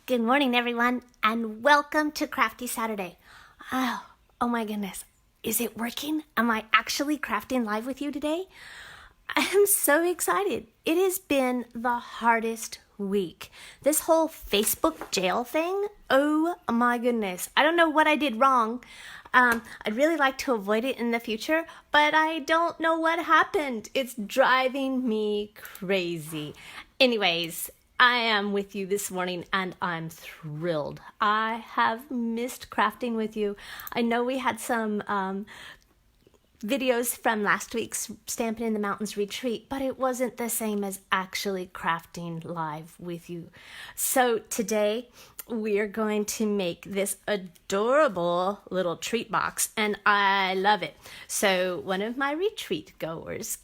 Good morning, everyone, and welcome to Crafty Saturday. Oh my goodness. Is it working? Am I actually crafting live with you today? I am so excited. It has been the hardest week. This whole Facebook jail thing, oh my goodness. I don't know what I did wrong. I'd really like to avoid it in the future, but I don't know what happened. It's driving me crazy. Anyways, I am with you this morning and I'm thrilled. I have missed crafting with you. I know we had some videos from last week's Stampin' in the Mountains retreat, but it wasn't the same as actually crafting live with you. So today we're going to make this adorable little treat box and I love it. So one of my retreat goers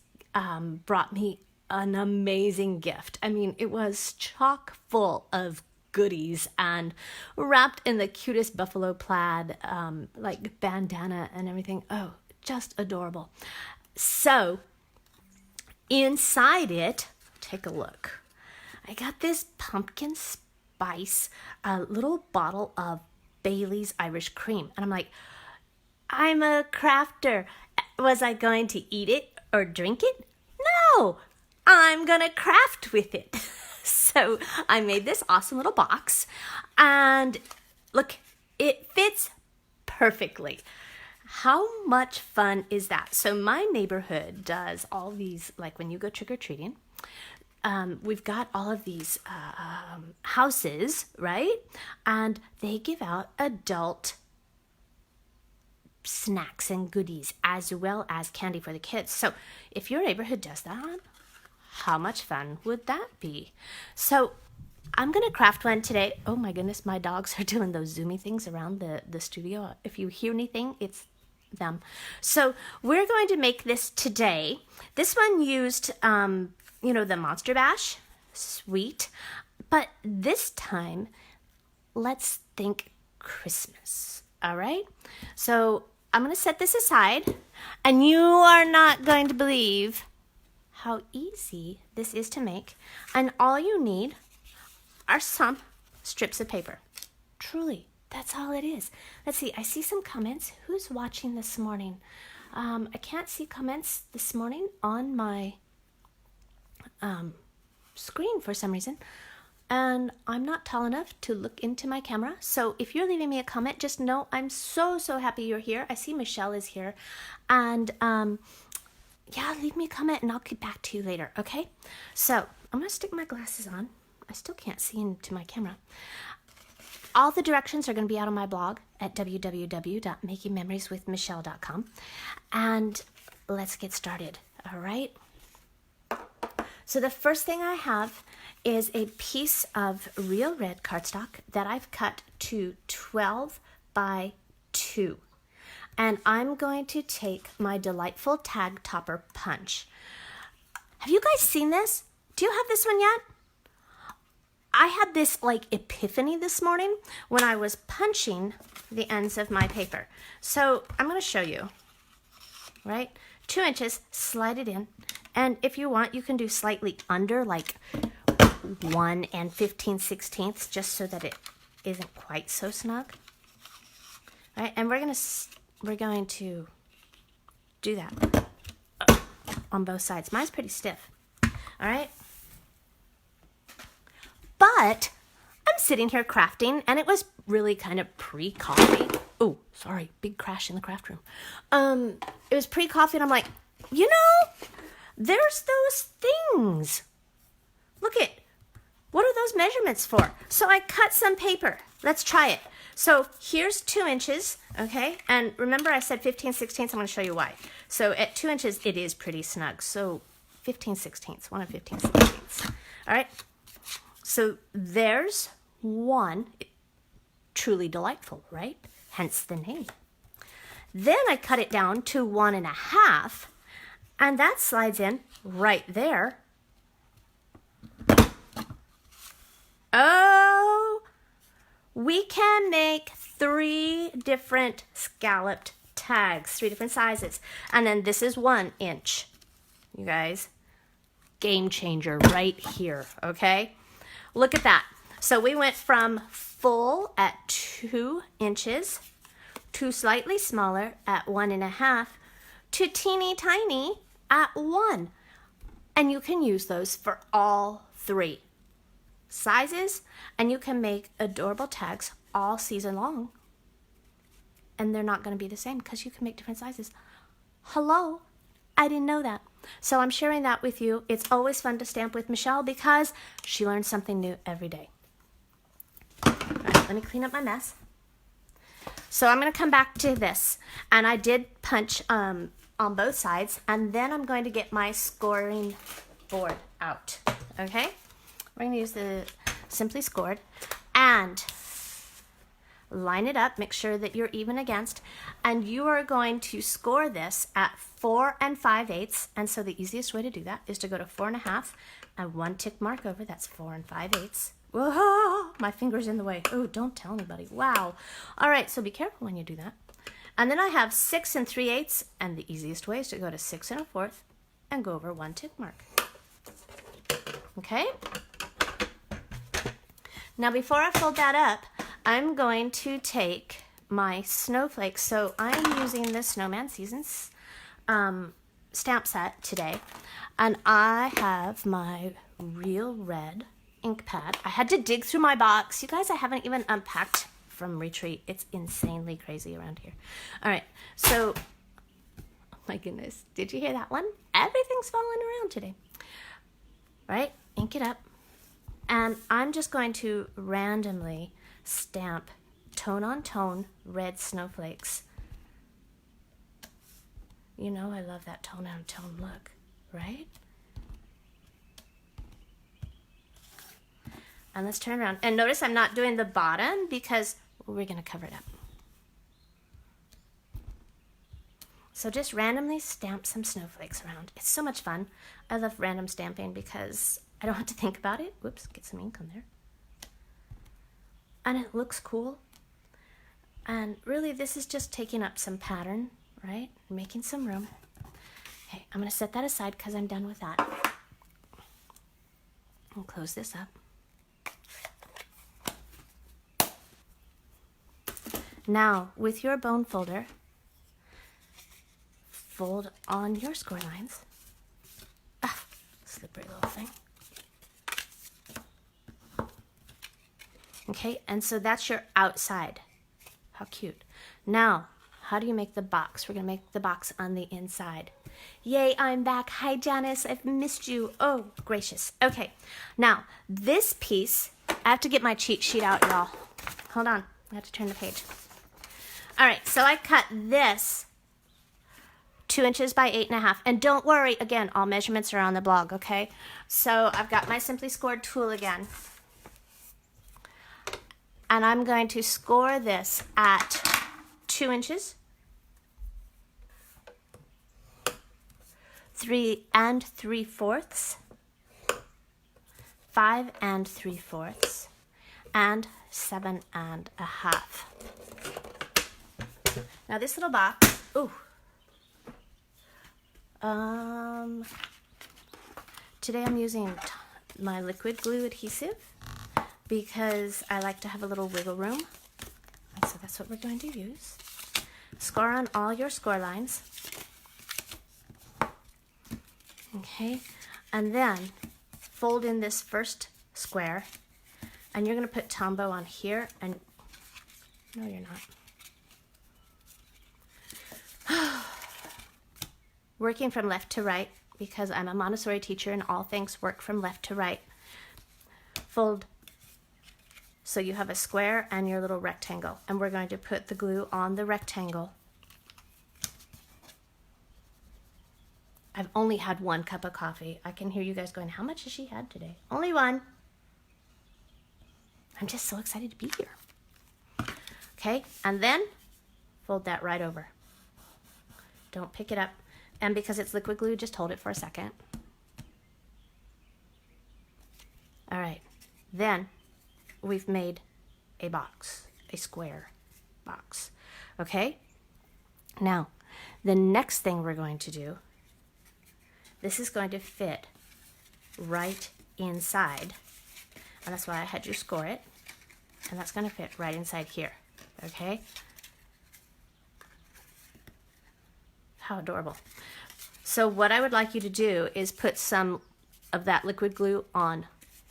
brought me an amazing gift. I mean, it was chock full of goodies and wrapped in the cutest buffalo plaid, like bandana and everything. Oh, just adorable. So inside it, take a look. I got this pumpkin spice, a little bottle of Bailey's Irish cream. And I'm like, I'm a crafter. Was I going to eat it or drink it? No, I'm gonna craft with it. So I made this awesome little box and look, it fits perfectly. How much fun is that? So my neighborhood does all these, like when you go trick-or-treating, we've got all of these houses, right? And they give out adult snacks and goodies as well as candy for the kids. So if your neighborhood does that, how much fun would that be? So I'm going to craft one today. Oh my goodness, my dogs are doing those zoomy things around the studio. If you hear anything, it's them. So we're going to make this today. This one used, the Monster Bash sweet, but this time, let's think Christmas. All right. So I'm going to set this aside and you are not going to believe how easy this is to make. And all you need are some strips of paper. Truly, that's all it is. Let's see, I see some comments. Who's watching this morning? I can't see comments this morning on my screen for some reason. And I'm not tall enough to look into my camera. So if you're leaving me a comment, just know I'm so happy you're here. I see Michelle is here. And yeah, leave me a comment and I'll get back to you later, okay? So I'm gonna stick my glasses on. I still can't see into my camera. All the directions are gonna be out on my blog at www.makingmemorieswithmichelle.com. And let's get started, all right? So the first thing I have is a piece of real red cardstock that I've cut to 12 by 2. And I'm going to take my delightful tag topper punch. Have you guys seen this? Do you have this one yet? I had this like epiphany this morning when I was punching the ends of my paper. So I'm going to show you, right? 2 inches, slide it in. And if you want, you can do slightly under, like 1 15/16, just so that it isn't quite so snug. Right? And we're going to do that on both sides. Mine's pretty stiff. All right? But I'm sitting here crafting, and it was really kind of pre-coffee. Oh, sorry, big crash in the craft room. It was pre-coffee, and I'm like, there's those things. Look at, what are those measurements for? So I cut some paper. Let's try it. So here's 2 inches, okay? And remember I said 15/16, I'm going to show you why. So at 2 inches, it is pretty snug. So 15/16, 1 15/16. All right? So there's one. Truly delightful, right? Hence the name. Then I cut it down to 1 1/2, and that slides in right there. Oh, we can make 3 different scalloped tags, 3 different sizes. And then this is 1 inch. You guys, game changer right here, okay? Look at that. So we went from full at 2 inches to slightly smaller at 1.5 to teeny tiny at 1. And you can use those for all 3 sizes, and you can make adorable tags all season long. And they're not going to be the same because you can make different sizes. Hello, I didn't know that. So I'm sharing that with you. It's always fun to stamp with Michelle because she learns something new every day. All right, let me clean up my mess. So I'm going to come back to this, and I did punch on both sides, and then I'm going to get my scoring board out. Okay, we're going to use the Simply Scored and line it up, make sure that you're even against, and you are going to score this at 4 5/8. And so the easiest way to do that is to go to 4 1/2 and 1 tick mark over. That's 4 5/8. Whoa, my finger's in the way. Oh, don't tell anybody. Wow. All right, so be careful when you do that. And then I have 6 3/8, and the easiest way is to go to 6 1/4 and go over 1 tick mark. Okay? Now before I fold that up, I'm going to take my snowflakes. So I'm using the Snowman Seasons stamp set today, and I have my Real Red ink pad. I had to dig through my box. You guys, I haven't even unpacked from retreat. It's insanely crazy around here. All right, so, oh my goodness, did you hear that one? Everything's falling around today. All right, ink it up. And I'm just going to randomly stamp tone on tone red snowflakes. You know I love that tone on tone look, right? And let's turn around. And notice I'm not doing the bottom because we're going to cover it up. So just randomly stamp some snowflakes around. It's so much fun. I love random stamping because I don't have to think about it. Whoops, get some ink on there. And it looks cool. And really this is just taking up some pattern, right? Making some room. Okay, I'm going to set that aside because I'm done with that. I'll close this up. Now, with your bone folder, fold on your score lines. Ah, slippery little thing. Okay, and so that's your outside. How cute. Now, how do you make the box? We're going to make the box on the inside. Yay, I'm back. Hi, Janice. I've missed you. Oh, gracious. Okay, now, this piece, I have to get my cheat sheet out, y'all. Hold on. I have to turn the page. All right, so I cut this 2 inches by 8.5. And don't worry, again, all measurements are on the blog, okay? So I've got my Simply Scored tool again. And I'm going to score this at 2 inches, 3 3/4, 5 3/4, and 7 1/2. Now this little box, ooh, today I'm using my liquid glue adhesive because I like to have a little wiggle room. And so that's what we're going to use. Score on all your score lines. Okay, and then fold in this first square, and you're going to put Tombow on here, and no, you're not. Working from left to right, because I'm a Montessori teacher and all things work from left to right. Fold so you have a square and your little rectangle, and we're going to put the glue on the rectangle. I've only had 1 cup of coffee. I can hear you guys going, how much has she had today? Only 1. I'm just so excited to be here. Okay, and then fold that right over. Don't pick it up. And because it's liquid glue, just hold it for a second. All right, then we've made a box, a square box, okay? Now, the next thing we're going to do, this is going to fit right inside And that's why I had you score it. And that's going to fit right inside here. Okay? How adorable. So what I would like you to do is put some of that liquid glue on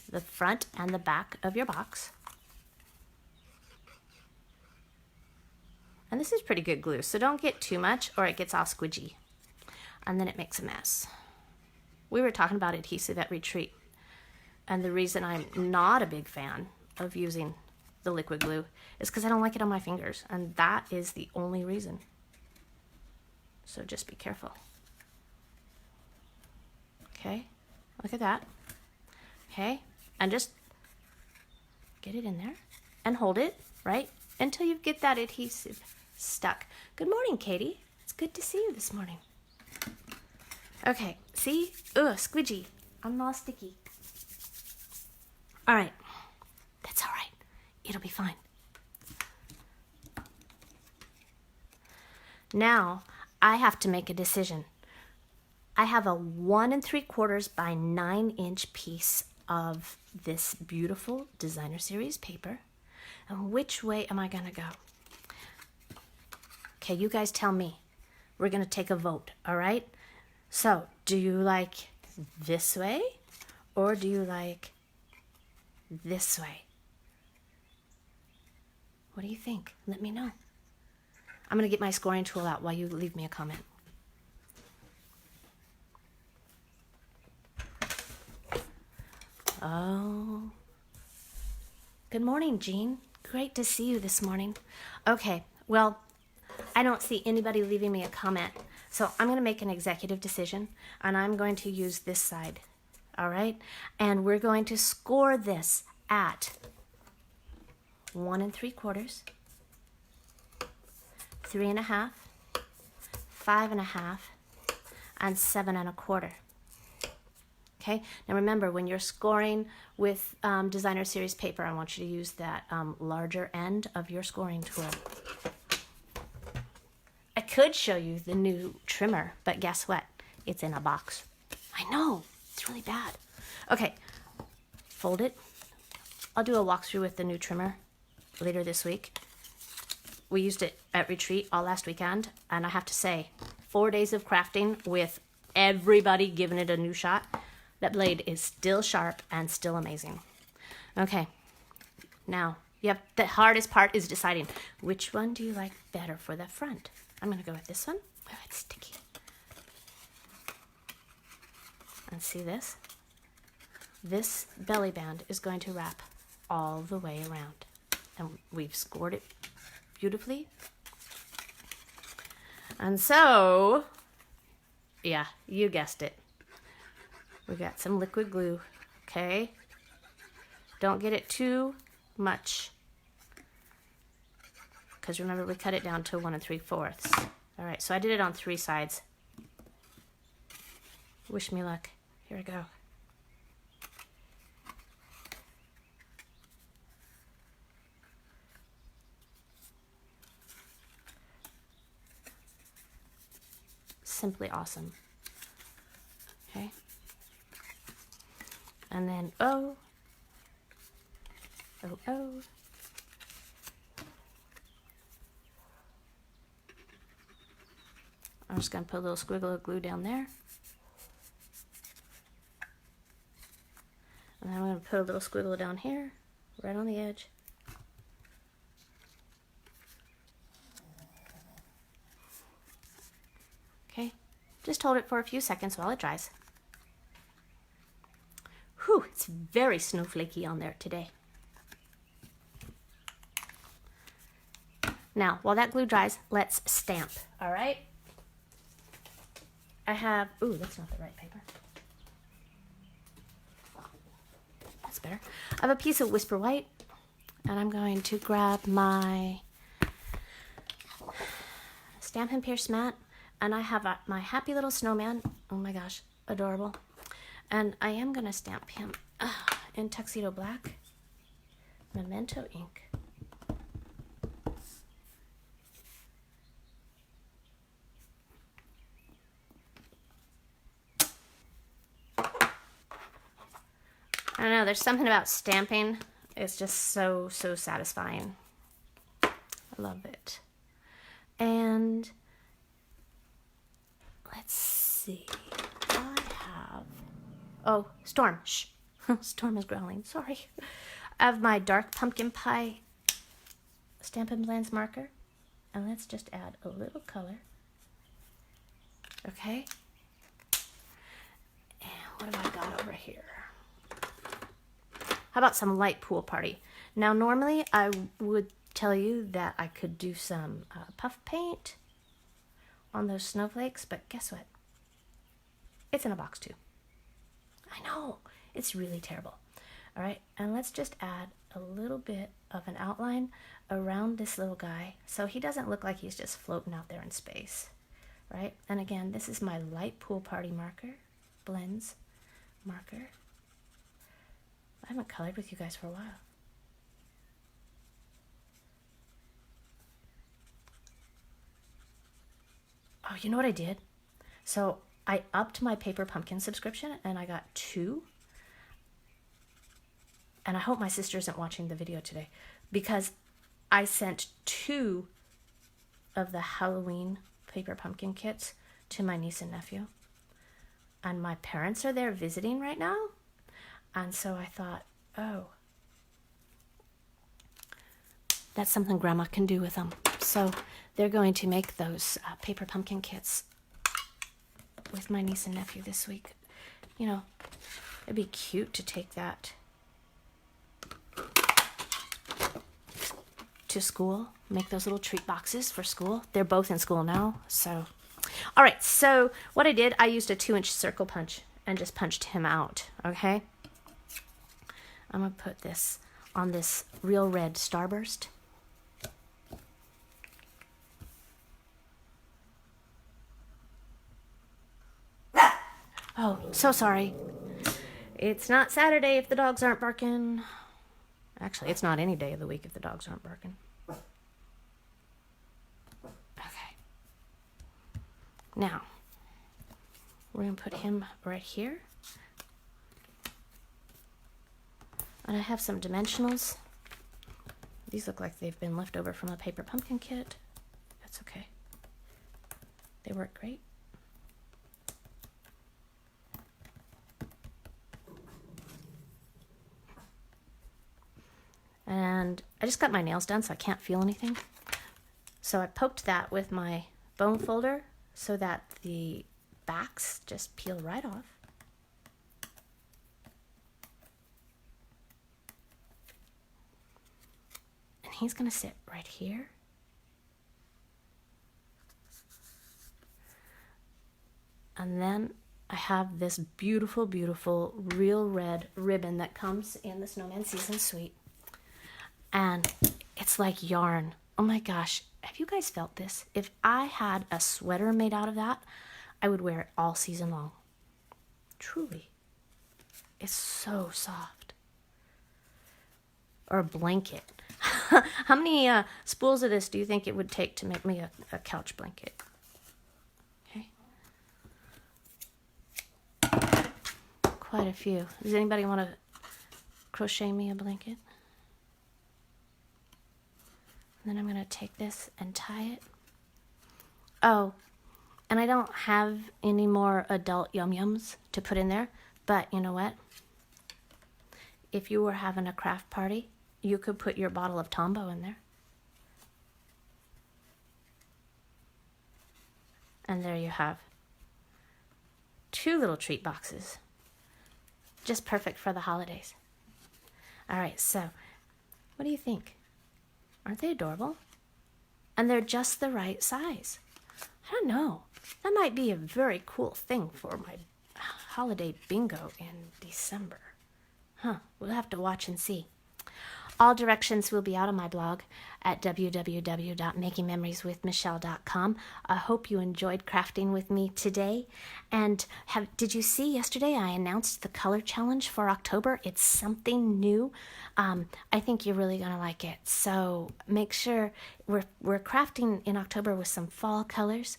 the front and the back of your box. And this is pretty good glue, so don't get too much or it gets all squidgy. And then it makes a mess. We were talking about adhesive at retreat. And the reason I'm not a big fan of using the liquid glue is because I don't like it on my fingers. And that is the only reason. So just be careful. Okay, look at that. Okay, and just get it in there and hold it, right? Until you get that adhesive stuck. Good morning, Katie. It's good to see you this morning. Okay, see? Ugh, squidgy. I'm all sticky. All right, that's all right. It'll be fine. Now, I have to make a decision. I have a 1 3/4 by 9-inch piece of this beautiful designer series paper. And which way am I gonna go? Okay, you guys tell me. We're gonna take a vote, all right? So, do you like this way or do you like this way? What do you think? Let me know. I'm gonna get my scoring tool out while you leave me a comment. Oh, good morning, Jean. Great to see you this morning. Okay, well, I don't see anybody leaving me a comment, so I'm going to make an executive decision, and I'm going to use this side, all right? And we're going to score this at 1 3/4, 3 1/2, 5 1/2, and 7 1/4. Okay, now remember, when you're scoring with designer series paper, I want you to use that larger end of your scoring tool. I could show you the new trimmer, but guess what? It's in a box. I know, it's really bad. Okay, fold it. I'll do a walkthrough with the new trimmer later this week. We used it at retreat all last weekend, and I have to say, 4 days of crafting with everybody giving it a new shot. That blade is still sharp and still amazing. Okay, now the hardest part is deciding which one do you like better for the front. I'm gonna go with this one. Oh, it's sticky. And see this? This belly band is going to wrap all the way around. And we've scored it beautifully. And so, yeah, you guessed it. We got some liquid glue, okay? Don't get it too much. Because remember, we cut it down to 1 3/4. All right, so I did it on 3 sides. Wish me luck. Here we go. Simply awesome. Okay. And then, oh. I'm just going to put a little squiggle of glue down there. And then I'm going to put a little squiggle down here, right on the edge. Okay, just hold it for a few seconds while it dries. Whew, it's very snowflakey on there today. Now, while that glue dries, let's stamp, all right? I have, ooh, that's not the right paper. That's better. I have a piece of Whisper White, and I'm going to grab my Stampin' Pierce mat, and I have my happy little snowman. Oh my gosh, adorable. And I am going to stamp him in Tuxedo Black, Memento ink. And know, there's something about stamping. It's just so satisfying. I love it. And let's see. I have... Oh, Storm. Shh. Storm is growling. Sorry. I have my dark pumpkin pie Stampin' Blends marker. And let's just add a little color. Okay. And what have I got over here? How about some light pool party? Now, normally I would tell you that I could do some puff paint on those snowflakes, but guess what? It's in a box too. I know, it's really terrible. All right, and let's just add a little bit of an outline around this little guy so he doesn't look like he's just floating out there in space, right? And again, this is my light pool party marker, blends marker. I haven't colored with you guys for a while. Oh, you know what I did? So I upped my paper pumpkin subscription and I got 2. And I hope my sister isn't watching the video today because I sent 2 of the Halloween paper pumpkin kits to my niece and nephew. And my parents are there visiting right now. And so I thought, oh, that's something Grandma can do with them. So they're going to make those paper pumpkin kits with my niece and nephew this week. You know, it'd be cute to take that to school, make those little treat boxes for school. They're both in school now, so. All right, so what I did, I used a 2-inch circle punch and just punched him out, okay? I'm gonna put this on this real red starburst. Oh, so sorry. It's not Saturday if the dogs aren't barking. Actually, it's not any day of the week if the dogs aren't barking. Okay. Now, we're going to put him right here. And I have some dimensionals. These look like they've been left over from a paper pumpkin kit. That's okay. They work great. And I just got my nails done, so I can't feel anything. So I poked that with my bone folder so that the backs just peel right off. And he's going to sit right here. And then I have this beautiful, beautiful real red ribbon that comes in the Snowman Season Suite. And it's like yarn. Oh my gosh, have you guys felt this? If I had a sweater made out of that, I would wear it all season long. Truly. It's so soft. Or a blanket. How many spools of this do you think it would take to make me a couch blanket? Okay. Quite a few. Does anybody want to crochet me a blanket? And then I'm going to take this and tie it. Oh, and I don't have any more adult yum-yums to put in there, but you know what? If you were having a craft party, you could put your bottle of Tombow in there. And there you have 2 little treat boxes. Just perfect for the holidays. All right, so what do you think? Aren't they adorable? And they're just the right size. I don't know. That might be a very cool thing for my holiday bingo in December. Huh, we'll have to watch and see. All directions will be out on my blog at www.makingmemorieswithmichelle.com. I hope you enjoyed crafting with me today. And did you see yesterday I announced the color challenge for October? It's something new. I think you're really going to like it. So make sure we're crafting in October with some fall colors.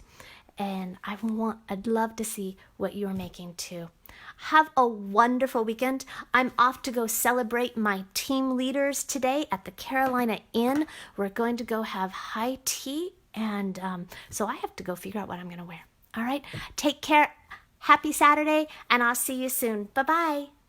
and I'd love to see what you're making too. Have a wonderful weekend. I'm off to go celebrate my team leaders today at the Carolina Inn. We're going to go have high tea, and so I have to go figure out what I'm going to wear. All right, take care. Happy Saturday, and I'll see you soon. Bye-bye.